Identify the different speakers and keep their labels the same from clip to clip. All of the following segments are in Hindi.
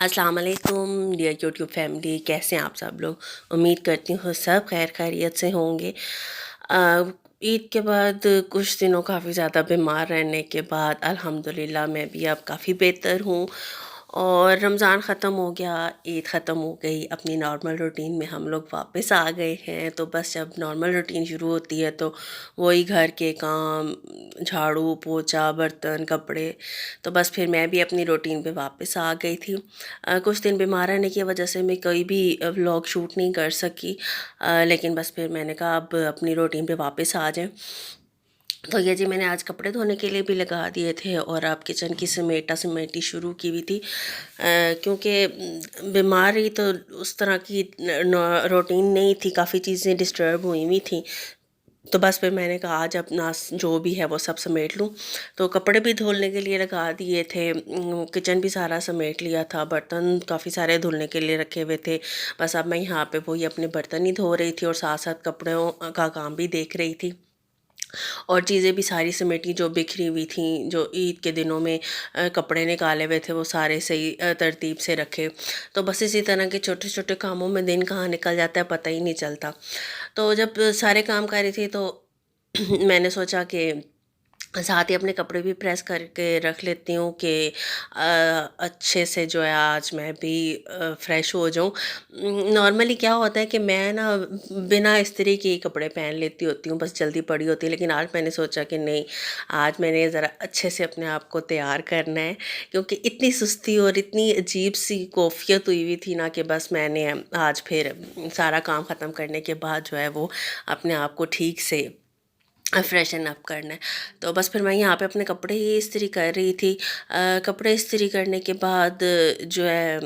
Speaker 1: अस्सलाम वालेकुम डियर यूट्यूब फैमिली, कैसे हैं आप सब लोग। उम्मीद करती हूँ सब खैर खैरियत से होंगे। ईद के बाद कुछ दिनों काफ़ी ज़्यादा बीमार रहने के बाद अल्हम्दुलिल्लाह मैं भी अब काफ़ी बेहतर हूँ। और रमज़ान ख़त्म हो गया, ईद ख़त्म हो गई, अपनी नॉर्मल रूटीन में हम लोग वापस आ गए हैं। तो बस जब नॉर्मल रूटीन शुरू होती है तो वही घर के काम, झाड़ू पोछा, बर्तन, कपड़े। तो बस फिर मैं भी अपनी रूटीन पे वापस आ गई थी। कुछ दिन बीमार रहने की वजह से मैं कोई भी व्लॉग शूट नहीं कर सकी। लेकिन बस फिर मैंने कहा अब अपनी रूटीन पे वापस आ जाएं। तो ये जी मैंने आज कपड़े धोने के लिए भी लगा दिए थे और अब किचन की समेटा समेटी शुरू की हुई थी। क्योंकि बीमार ही तो उस तरह की रूटीन नहीं थी, काफ़ी चीज़ें डिस्टर्ब हुई हुई थी। तो बस फिर मैंने कहा आज अपना जो भी है वो सब समेट लूँ। तो कपड़े भी धुलने के लिए लगा दिए थे, किचन भी सारा समेट लिया था, बर्तन काफ़ी सारे धुलने के लिए रखे हुए थे। बस अब मैं यहाँ पे वही अपने बर्तन ही धो रही थी और साथ साथ कपड़ों का काम भी देख रही थी। और चीज़ें भी सारी समेटी जो बिखरी हुई थी, जो ईद के दिनों में कपड़े निकाले हुए थे वो सारे सही तरतीब से रखे। तो बस इसी तरह के छोटे छोटे कामों में दिन कहाँ निकल जाता है पता ही नहीं चलता। तो जब सारे काम कर रही थी तो मैंने सोचा कि साथ ही अपने कपड़े भी प्रेस करके रख लेती हूँ कि अच्छे से जो है आज मैं भी फ्रेश हो जाऊँ। नॉर्मली क्या होता है कि मैं ना बिना इस्त्री के ही कपड़े पहन लेती होती हूँ, बस जल्दी पड़ी होती है। लेकिन आज मैंने सोचा कि नहीं, आज मैंने ज़रा अच्छे से अपने आप को तैयार करना है, क्योंकि इतनी सुस्ती और इतनी अजीब सी कैफियत हुई हुई थी ना कि बस मैंने आज फिर सारा काम ख़त्म करने के बाद जो है वो अपने आप को ठीक से फ्रेशन अप करना है। तो बस फिर मैं यहाँ पे अपने कपड़े ही इस्त्री कर रही थी। कपड़े इस्त्री करने के बाद जो है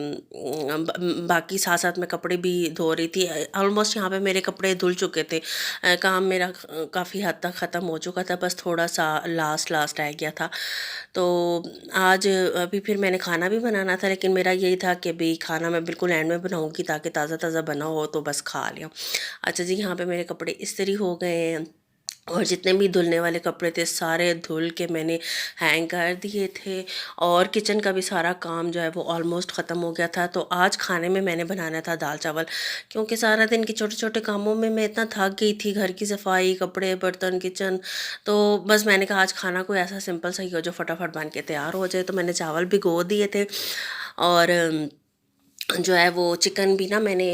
Speaker 1: बाकी साथ साथ मैं कपड़े भी धो रही थी। ऑलमोस्ट यहाँ पे मेरे कपड़े धुल चुके थे। काम मेरा काफ़ी हद तक ख़त्म हो चुका था, बस थोड़ा सा लास्ट लास्ट रह गया था। तो आज अभी फिर मैंने खाना भी बनाना था, लेकिन मेरा यही था कि भाई खाना मैं बिल्कुल एंड में बनाऊँगी ताकि ताज़ा ताज़ा बना हो तो बस खा लिया। अच्छा जी, यहाँ पे मेरे कपड़े इस्त्री हो गए हैं और जितने भी धुलने वाले कपड़े थे सारे धुल के मैंने हैंग कर दिए थे। और किचन का भी सारा काम जो है वो ऑलमोस्ट ख़त्म हो गया था। तो आज खाने में मैंने बनाना था दाल चावल, क्योंकि सारा दिन के छोटे छोटे कामों में मैं इतना थक गई थी, घर की सफाई, कपड़े, बर्तन, किचन। तो बस मैंने कहा आज खाना कोई ऐसा सिंपल सा ही हो जो फटाफट बन के तैयार हो जाए। तो मैंने चावल भिगो दिए थे और जो है वो चिकन भी ना मैंने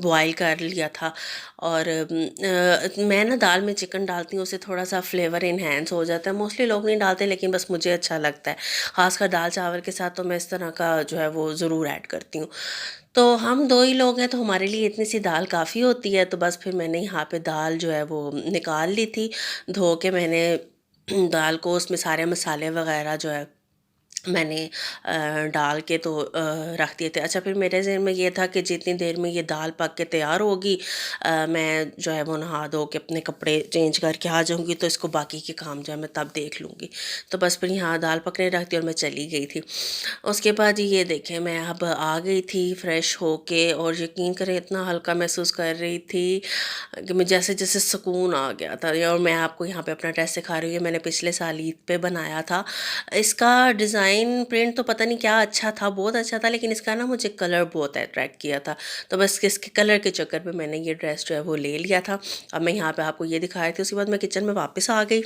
Speaker 1: बॉयल कर लिया था। और मैं ना दाल में चिकन डालती हूँ, उससे थोड़ा सा फ्लेवर इन्हेंस हो जाता है। मोस्टली लोग नहीं डालते लेकिन बस मुझे अच्छा लगता है, ख़ासकर दाल चावल के साथ तो मैं इस तरह का जो है वो ज़रूर ऐड करती हूँ। तो हम दो ही लोग हैं तो हमारे लिए इतनी सी दाल काफ़ी होती है। तो बस फिर मैंने यहाँ पे दाल जो है वो निकाल ली थी, धो के मैंने दाल को उसमें सारे मसाले वगैरह जो है मैंने डाल के तो रख दिए थे। अच्छा, फिर मेरे ज़हन में ये था कि जितनी देर में ये दाल पक के तैयार होगी मैं जो है वो नहा धो के अपने कपड़े चेंज करके आ जाऊँगी, तो इसको बाकी के काम जो है मैं तब देख लूँगी। तो बस फिर यहाँ दाल पकने रख दी और मैं चली गई थी। उसके बाद ये देखें मैं अब आ गई थी फ्रेश होके, और यकीन करें इतना हल्का महसूस कर रही थी कि मैं जैसे जैसे सुकून आ गया था। और मैं आपको यहाँ पे अपना ड्रेस दिखा रही हूँ, ये मैंने पिछले साल ईद पे बनाया था। इसका डिज़ाइन प्रिंट तो पता नहीं क्या अच्छा था, बहुत अच्छा था, लेकिन इसका ना मुझे कलर बहुत अट्रैक्ट किया था। तो बस इसके कलर के चक्कर में मैंने ये ड्रेस जो है वो ले लिया था। अब मैं यहाँ पे आपको ये दिखा रही थी, उसके बाद मैं किचन में वापस आ गई।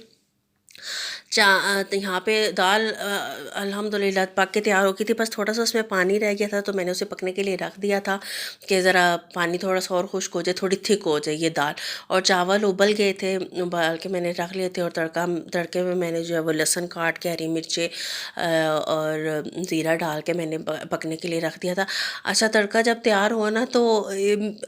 Speaker 1: तो यहाँ पे दाल अल्हम्दुलिल्लाह पक के तैयार हो गई थी, बस थोड़ा सा उसमें पानी रह गया था तो मैंने उसे पकने के लिए रख दिया था कि ज़रा पानी थोड़ा सा और खुश्क हो जाए, थोड़ी थिक हो जाए ये दाल। और चावल उबल गए थे, उबाल के मैंने रख लिए थे। और तड़के में मैंने जो है वो लहसुन काट के, हरी मिर्चें और ज़ीरा डाल के मैंने पकने के लिए रख दिया था। अच्छा, तड़का जब तैयार हुआ ना तो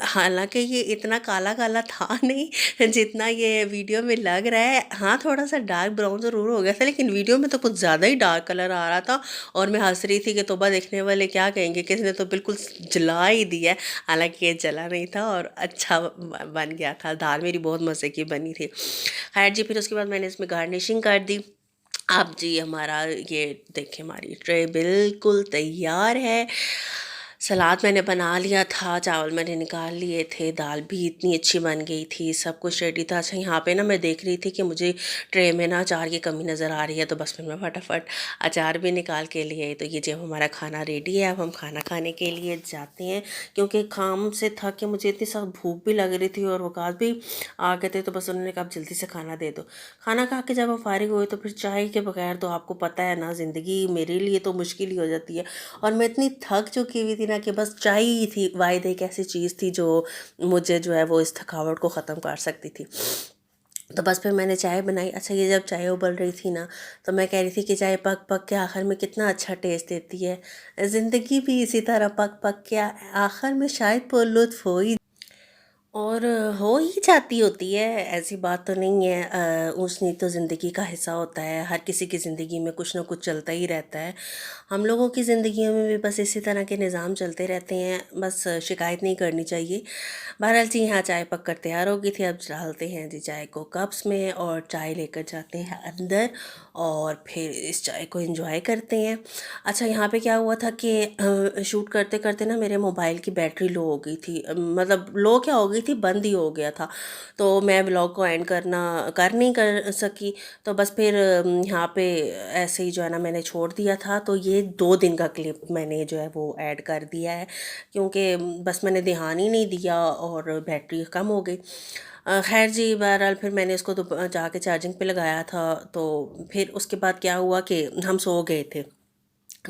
Speaker 1: हालांकि ये इतना काला काला था नहीं जितना ये वीडियो में लग रहा है। हाँ, थोड़ा सा डार्क ब्राउन ज़रूर हो गया था, लेकिन वीडियो में तो कुछ ज़्यादा ही डार्क कलर आ रहा था। और मैं हंस रही थी कि तोबा, देखने वाले क्या कहेंगे कि इसने तो बिल्कुल जला ही दिया है। हालांकि ये जला नहीं था और अच्छा बन गया था। दाल मेरी बहुत मज़े की बनी थी। खैर जी, फिर उसके बाद मैंने इसमें गार्निशिंग कर दी। अब जी हमारा ये देखिए, हमारी ट्रे बिल्कुल तैयार है। सलाद मैंने बना लिया था, चावल मैंने निकाल लिए थे, दाल भी इतनी अच्छी बन गई थी, सब कुछ रेडी था। अच्छा यहाँ पे ना मैं देख रही थी कि मुझे ट्रे में ना अचार की कमी नज़र आ रही है, तो बस फिर मैं फटाफट अचार भी निकाल के लिए आई। तो ये जो हमारा खाना रेडी है, अब हम खाना खाने के लिए जाते हैं, क्योंकि काम से थक के मुझे इतनी सख्त भूख भी लग रही थी और वकास भी आ गए थे। तो बस उन्होंने कहा, "अब जल्दी से खाना दे दो।" खाना खा के जब हम फारिग हुए तो फिर चाय के बगैर तो आपको पता है ना, ज़िंदगी मेरे लिए तो मुश्किल ही हो जाती है। और मैं इतनी थक चुकी हुई थी ना कि बस चाय ही थी वाहिद एक ऐसी चीज़ थी जो मुझे जो है वो इस थकावट को ख़त्म कर सकती थी। तो बस फिर मैंने चाय बनाई। अच्छा ये जब चाय उबल रही थी ना, तो मैं कह रही थी कि चाय पक पक के आखिर में कितना अच्छा टेस्ट देती है। ज़िंदगी भी इसी तरह पक पक के आखिर में शायद पुरलुत्फ़ हो ही और हो ही जाती होती है, ऐसी बात तो नहीं है। ऊँच नीच तो ज़िंदगी का हिस्सा होता है, हर किसी की ज़िंदगी में कुछ ना कुछ चलता ही रहता है। हम लोगों की ज़िंदगियों में भी बस इसी तरह के निज़ाम चलते रहते हैं, बस शिकायत नहीं करनी चाहिए। बहरहाल जी हाँ, चाय पक कर तैयार हो गई थी, अब डालते हैं जी चाय को कप्स में और चाय लेकर जाते हैं अंदर और फिर इस चाय को एंजॉय करते हैं। अच्छा यहाँ पे क्या हुआ था कि शूट करते करते ना मेरे मोबाइल की बैटरी लो हो गई थी, मतलब लो क्या हो गई थी, बंद ही हो गया था। तो मैं व्लॉग को एंड नहीं कर सकी। तो बस फिर यहाँ पे ऐसे ही जो है ना मैंने छोड़ दिया था। तो ये 2 दिन का क्लिप मैंने जो है वो ऐड कर दिया है, क्योंकि बस मैंने ध्यान ही नहीं दिया और बैटरी कम हो गई। खैर जी, बहरहाल फिर मैंने इसको तो जाके चार्जिंग पे लगाया था। तो फिर उसके बाद क्या हुआ कि हम सो गए थे,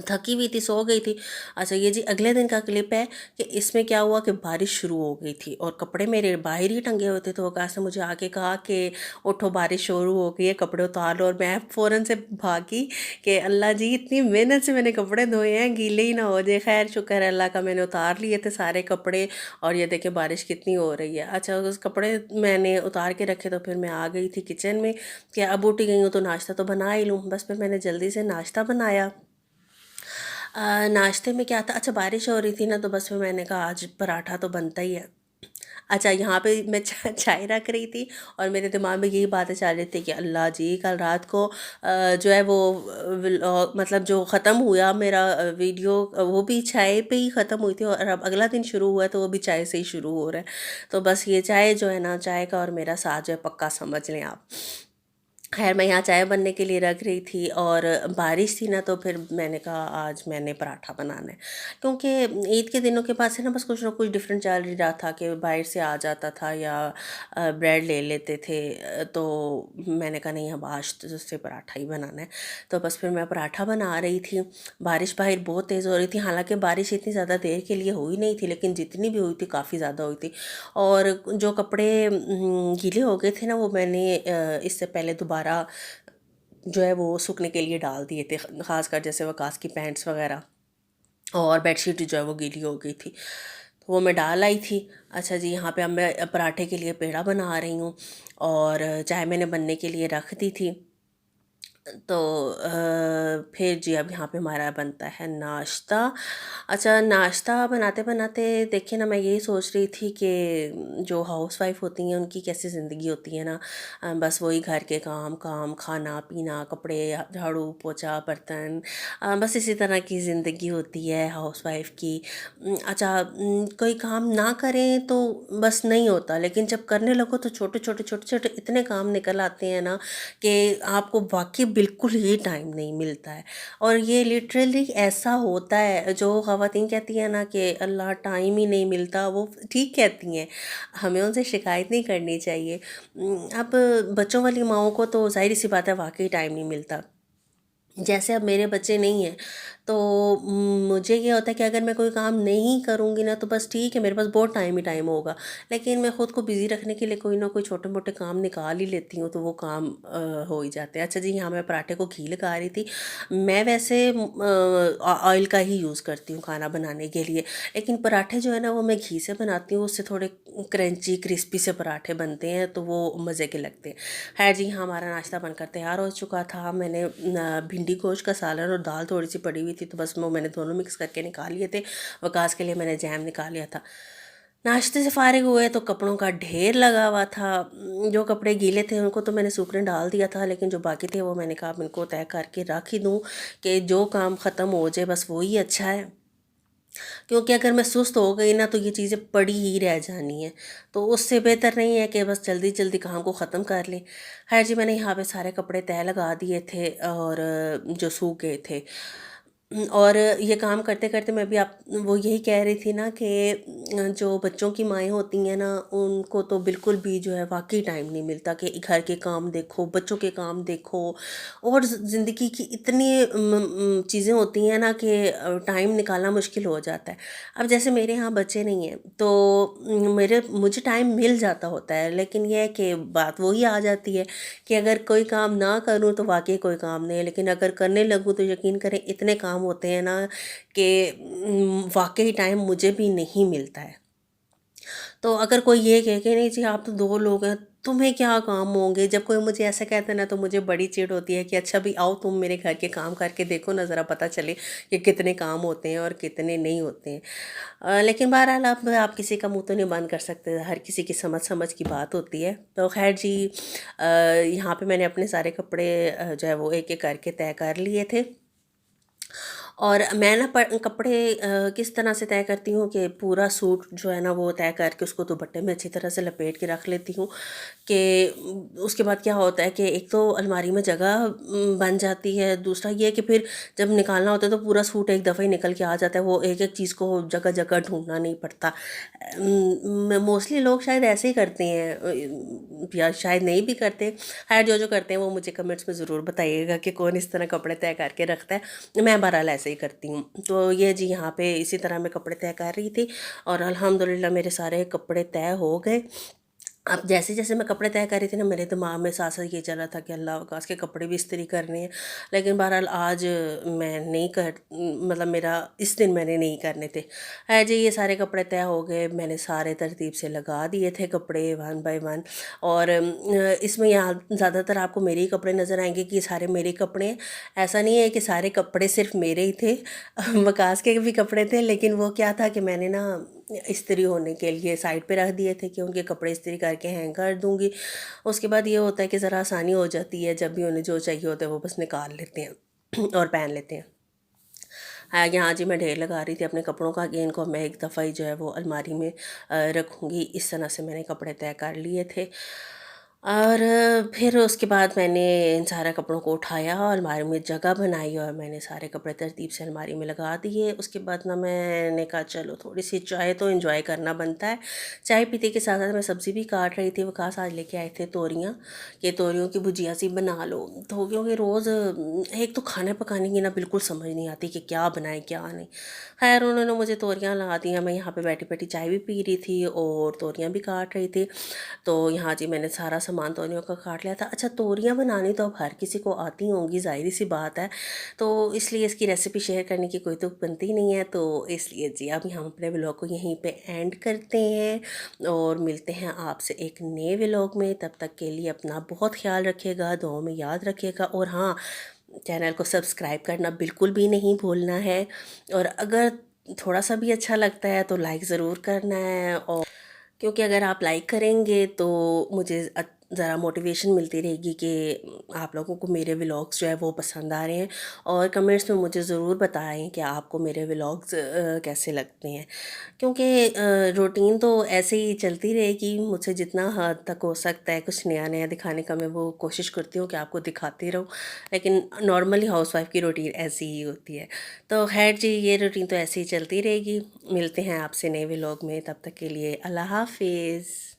Speaker 1: थकी हुई थी, सो गई थी। अच्छा ये जी अगले दिन का क्लिप है कि इसमें क्या हुआ कि बारिश शुरू हो गई थी और कपड़े मेरे बाहर ही टंगे हुए थे। तो आकाश ने मुझे आके कहा कि उठो, बारिश शुरू हो गई है, कपड़े उतार लो। और मैं फ़ौरन से भागी कि अल्लाह जी, इतनी मेहनत से मैंने कपड़े धोए हैं, गीले ही ना हो जाए। खैर शुक्र है अल्लाह का, मैंने उतार लिए थे सारे कपड़े और ये देखे बारिश कितनी हो रही है। अच्छा उस कपड़े मैंने उतार के रखे तो फिर मैं आ गई थी किचन में कि अब उठी गई हूँ तो नाश्ता तो बना ही लूँ। बस फिर मैंने जल्दी से नाश्ता बनाया। नाश्ते में क्या था, अच्छा बारिश हो रही थी ना, तो बस फिर मैंने कहा आज पराठा तो बनता ही है। अच्छा यहाँ पे मैं चाय रख रही थी और मेरे दिमाग में यही बातें चल रही थी कि अल्लाह जी, कल रात को जो है वो मतलब जो ख़त्म हुआ मेरा वीडियो, वो भी चाय पे ही ख़त्म हुई थी और अब अगला दिन शुरू हुआ है तो वो भी चाय से ही शुरू हो रहा है। तो बस ये चाय जो है ना, चाय का और मेरा साथ जो है पक्का समझ लें आप। खैर मैं यहाँ चाय बनने के लिए रख रही थी और बारिश थी ना, तो फिर मैंने कहा आज मैंने पराठा बनाना है, क्योंकि ईद के दिनों के बाद से ना बस कुछ ना कुछ डिफरेंट चल ही रहा था कि बाहर से आ जाता था या ब्रेड ले लेते थे। तो मैंने कहा नहीं, अब आज तो उससे पराठा ही बनाना है। तो बस फिर मैं पराठा बना रही थी। बारिश बाहर बहुत तेज़ हो रही थी, हालांकि बारिश इतनी ज़्यादा देर के लिए हुई नहीं थी, लेकिन जितनी भी हुई थी काफ़ी ज़्यादा हुई थी। और जो कपड़े गीले हो गए थे ना, वो मैंने इससे पहले दोबारा जो है वो सूखने के लिए डाल दिए थे, ख़ासकर जैसे वकास की पैंट्स वगैरह और बेडशीट जो है वो गीली हो गई थी, तो वो मैं डाल आई थी। अच्छा जी यहाँ पे अब मैं पराठे के लिए पेड़ा बना रही हूँ और चाय मैंने बनने के लिए रख दी थी। तो फिर जी अब यहाँ पे हमारा बनता है नाश्ता। अच्छा नाश्ता बनाते बनाते देखिए ना, मैं यही सोच रही थी कि जो हाउसवाइफ होती हैं उनकी कैसी ज़िंदगी होती है ना। बस वही घर के काम काम, खाना पीना, कपड़े, झाड़ू पोछा, बर्तन, बस इसी तरह की ज़िंदगी होती है हाउसवाइफ की। अच्छा कोई काम ना करें तो बस नहीं होता, लेकिन जब करने लगो तो छोटे छोटे छोटे छोटे इतने काम निकल आते हैं ना कि आपको वाक़ई बिल्कुल ही टाइम नहीं मिलता है। और ये लिटरली ऐसा होता है, जो ख़वातीन कहती हैं ना कि अल्लाह टाइम ही नहीं मिलता, वो ठीक कहती हैं, हमें उनसे शिकायत नहीं करनी चाहिए। अब बच्चों वाली माँओं को तो ज़ाहिर-सी बात है वाक़ई टाइम नहीं मिलता। जैसे अब मेरे बच्चे नहीं हैं, तो मुझे ये होता है कि अगर मैं कोई काम नहीं करूँगी ना, तो बस ठीक है, मेरे पास बहुत टाइम ही टाइम होगा। लेकिन मैं ख़ुद को बिज़ी रखने के लिए कोई ना कोई छोटे-मोटे काम निकाल ही लेती हूँ, तो वो काम हो ही जाते हैं। अच्छा जी, यहाँ मैं पराठे को घी लगा रही थी। मैं वैसे ऑयल का ही यूज़ करती हूँ खाना बनाने के लिए, लेकिन पराठे जो है ना वो मैं घी से बनाती हूँ, उससे थोड़े क्रंची क्रिस्पी से पराठे बनते हैं, तो वो मज़े के लगते हैं। खैर जी हाँ, हमारा नाश्ता बनकर तैयार हो चुका था। मैंने भिंडी गोश्त का सालन और दाल थोड़ी सी पड़ी हुई थी, तो बस वो मैंने दोनों मिक्स करके निकाल लिए थे। वकास के लिए मैंने जैम निकाल लिया था। नाश्ते से फारिग हुए तो कपड़ों का ढेर लगा हुआ था। जो कपड़े गीले थे उनको तो मैंने सूखने डाल दिया था, लेकिन जो बाकी थे वो मैंने कहा अब इनको तय करके रख ही दूँ कि जो काम ख़त्म हो जाए बस वो ही अच्छा है। क्योंकि अगर मैं सुस्त हो गई ना तो ये चीज़ें पड़ी ही रह जानी है। तो उससे बेहतर नहीं है कि बस जल्दी-जल्दी काम को ख़त्म कर लें। ख़ैर जी, मैंने यहाँ पे सारे कपड़े तह लगा दिए थे और जो सूख गए थे। और ये काम करते-करते मैं भी आप वो यही कह रही थी ना कि जो बच्चों की माएँ होती हैं ना, उनको तो बिल्कुल भी जो है वाक़ई टाइम नहीं मिलता कि घर के काम देखो, बच्चों के काम देखो और ज़िंदगी की इतनी चीज़ें होती हैं ना कि टाइम निकालना मुश्किल हो जाता है। अब जैसे मेरे यहाँ बच्चे नहीं हैं, तो मेरे मुझे टाइम मिल जाता होता है, लेकिन ये है कि बात वही आ जाती है कि अगर कोई काम ना करूँ तो वाक़ई कोई काम नहीं है, लेकिन अगर करने लगूँ तो यकीन करें इतने काम होते हैं ना कि वाक़ई टाइम मुझे भी नहीं मिलता है। तो अगर कोई ये कहे कि नहीं जी आप तो 2 लोग हैं, तुम्हें क्या काम होंगे? जब कोई मुझे ऐसा कहता है ना तो मुझे बड़ी चिढ़ होती है कि अच्छा भी आओ तुम मेरे घर के काम करके देखो ना, ज़रा पता चले कि कितने काम होते हैं और कितने नहीं होते हैं। लेकिन बहरहाल अब आप किसी का मुँह तो नहीं बंद कर सकते, हर किसी की समझ-समझ की बात होती है। तो ख़ैर जी, यहाँ पे मैंने अपने सारे कपड़े जो है वो एक-एक करके तय कर लिए थे। और मैं ना कपड़े किस तरह से तय करती हूँ कि पूरा सूट जो है ना वो तय करके उसको दुपट्टे में अच्छी तरह से लपेट के रख लेती हूँ कि उसके बाद क्या होता है कि एक तो अलमारी में जगह बन जाती है, दूसरा ये है कि फिर जब निकालना होता है तो पूरा सूट एक दफ़ा ही निकल के आ जाता है, वो एक-एक चीज़ को जगह-जगह ढूँढना नहीं पड़ता। मोस्टली लोग शायद ऐसे ही करते हैं, या शायद नहीं भी करते। ख़ैर जो-जो करते हैं वो मुझे कमेंट्स में ज़रूर बताइएगा कि कौन इस तरह कपड़े तय करके रखता है। मैं बहरहाल ऐसे ही करती हूँ। तो ये जी यहाँ पे इसी तरह मैं कपड़े तय कर रही थी और अल्हम्दुलिल्लाह मेरे सारे कपड़े तय हो गए। अब जैसे-जैसे मैं कपड़े तय कर रही थी ना, मेरे दिमाग में साथ-साथ ये चल रहा था कि अल्लाह वकास के कपड़े भी इस्त्री करने हैं। लेकिन बहरहाल आज मैं नहीं कर मतलब मेरा इस दिन मैंने नहीं करने थे। है जी, ये सारे कपड़े तय हो गए, मैंने सारे तरतीब से लगा दिए थे कपड़े वन बाय वन। और इसमें यहाँ ज़्यादातर आपको मेरे ही कपड़े नज़र आएँगे कि ये सारे मेरे कपड़े हैं। ऐसा नहीं है कि सारे कपड़े सिर्फ़ मेरे ही थे, वकास के भी कपड़े थे, लेकिन वो क्या था कि मैंने ना इस्त्री होने के लिए साइड पे रख दिए थे कि उनके कपड़े इस्त्री करके हैंग कर दूँगी। उसके बाद ये होता है कि ज़रा आसानी हो जाती है, जब भी उन्हें जो चाहिए होता है वो बस निकाल लेते हैं और पहन लेते हैं। यहाँ जी मैं ढेर लगा रही थी अपने कपड़ों का कि इनको मैं एक दफ़ा ही जो है वो अलमारी में रखूँगी। इस तरह से मैंने कपड़े तय कर लिए थे। और फिर उसके बाद मैंने इन सारे कपड़ों को उठाया और अलमारी में जगह बनाई और मैंने सारे कपड़े तरतीब से अलमारी में लगा दिए। उसके बाद ना मैंने कहा चलो थोड़ी-सी चाय तो एन्जॉय करना बनता है। चाय पीते के साथ-साथ मैं सब्ज़ी भी काट रही थी। वकास आज लेके आए थे तोरियाँ, कि तोरियों की भुजिया सी बना लो। तो क्योंकि रोज़ एक तो खाने पकाने की ना बिल्कुल समझ नहीं आती कि क्या बनाएँ क्या नहीं। ख़ैर उन्होंने मुझे तोरियाँ ला दी हैं, मैं यहाँ पे बैठी-बैठी चाय भी पी रही थी और तोरियाँ भी काट रही थी। तो यहाँ जी मैंने सारा सामान तोरियों का काट लिया था। अच्छा, तोरियाँ बनानी तो अब हर किसी को आती होंगी, ज़ाहिर-सी बात है। तो इसलिए इसकी रेसिपी शेयर करने की कोई तुक बनती नहीं है। तो इसलिए जी अब हम अपने व्लॉग को यहीं पे एंड करते हैं और मिलते हैं आपसे एक नए व्लॉग में। तब तक के लिए अपना बहुत ख़्याल रखिएगा, दुआओं में याद रखिएगा और हाँ, चैनल को सब्सक्राइब करना बिल्कुल भी नहीं भूलना है। और अगर थोड़ा-सा भी अच्छा लगता है तो लाइक ज़रूर करना है, और क्योंकि अगर आप लाइक करेंगे तो मुझे ज़रा मोटिवेशन मिलती रहेगी कि आप लोगों को मेरे व्लॉग्स जो है वो पसंद आ रहे हैं। और कमेंट्स में मुझे ज़रूर बताएं कि आपको मेरे व्लॉग्स कैसे लगते हैं। क्योंकि रूटीन तो ऐसे ही चलती रहेगी, मुझसे जितना हद तक हो सकता है कुछ नया नया दिखाने का मैं वो कोशिश करती हूँ कि आपको दिखाती रहूँ। लेकिन नॉर्मली हाउसवाइफ की रूटीन ऐसी ही होती है। तो खैर जी, ये रूटीन तो ऐसे ही चलती रहेगी। मिलते हैं आपसे नए व्लॉग में, तब तक के लिए अल्लाह हाफिज़।